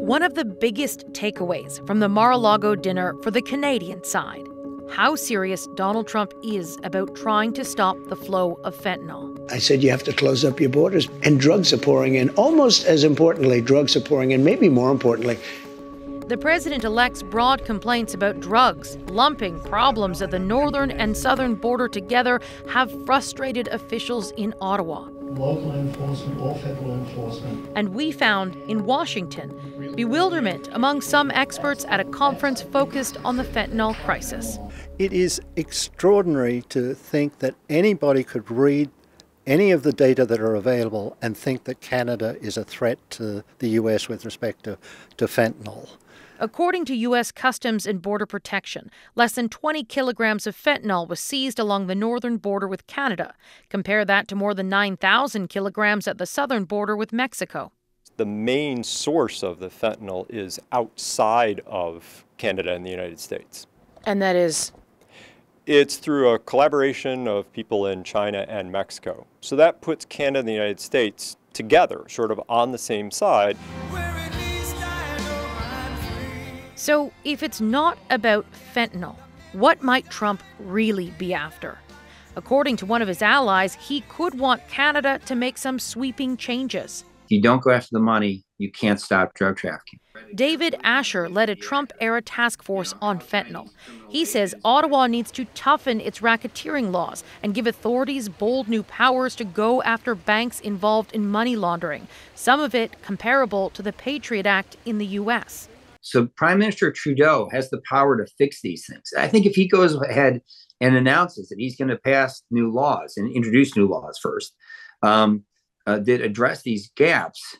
one of the biggest takeaways from the Mar-a-Lago dinner for the Canadian side: how serious Donald Trump is about trying to stop the flow of fentanyl. I said you have to close up your borders, and drugs are pouring in. Almost as importantly, drugs are pouring in, maybe more importantly. The president-elect's broad complaints about drugs, lumping problems at the northern and southern border together, have frustrated officials in Ottawa. Local enforcement or federal enforcement. And we found in Washington bewilderment among some experts at a conference focused on the fentanyl crisis. It is extraordinary to think that anybody could read any of the data that are available and think that Canada is a threat to the U.S. with respect to fentanyl. According to U.S. Customs and Border Protection, less than 20 kilograms of fentanyl was seized along the northern border with Canada. Compare that to more than 9,000 kilograms at the southern border with Mexico. The main source of the fentanyl is outside of Canada and the United States. And that is? It's through a collaboration of people in China and Mexico. So that puts Canada and the United States together, sort of on the same side. So if it's not about fentanyl, what might Trump really be after? According to one of his allies, he could want Canada to make some sweeping changes. If you don't go after the money, you can't stop drug trafficking. David Asher led a Trump-era task force on fentanyl. He says Ottawa needs to toughen its racketeering laws and give authorities bold new powers to go after banks involved in money laundering, some of it comparable to the Patriot Act in the U.S. So Prime Minister Trudeau has the power to fix these things. I think if he goes ahead and announces that he's going to pass new laws and introduce new laws first that address these gaps,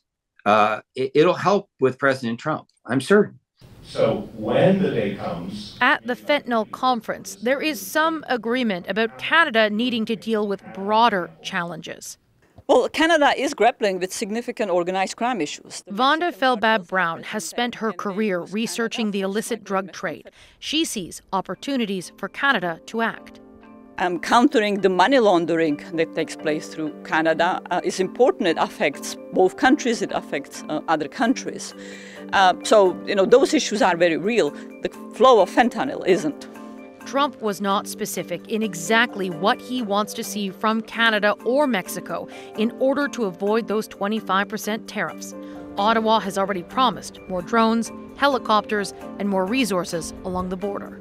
it'll help with President Trump, I'm certain. So when the day comes... At the fentanyl conference, there is some agreement about Canada needing to deal with broader challenges. Well, Canada is grappling with significant organized crime issues. Vonda Felbab-Brown has spent her career researching the illicit drug trade. She sees opportunities for Canada to act. Countering the money laundering that takes place through Canada is important. It affects both countries. It affects other countries. So, those issues are very real. The flow of fentanyl isn't. Trump was not specific in exactly what he wants to see from Canada or Mexico in order to avoid those 25% tariffs. Ottawa has already promised more drones, helicopters, and more resources along the border.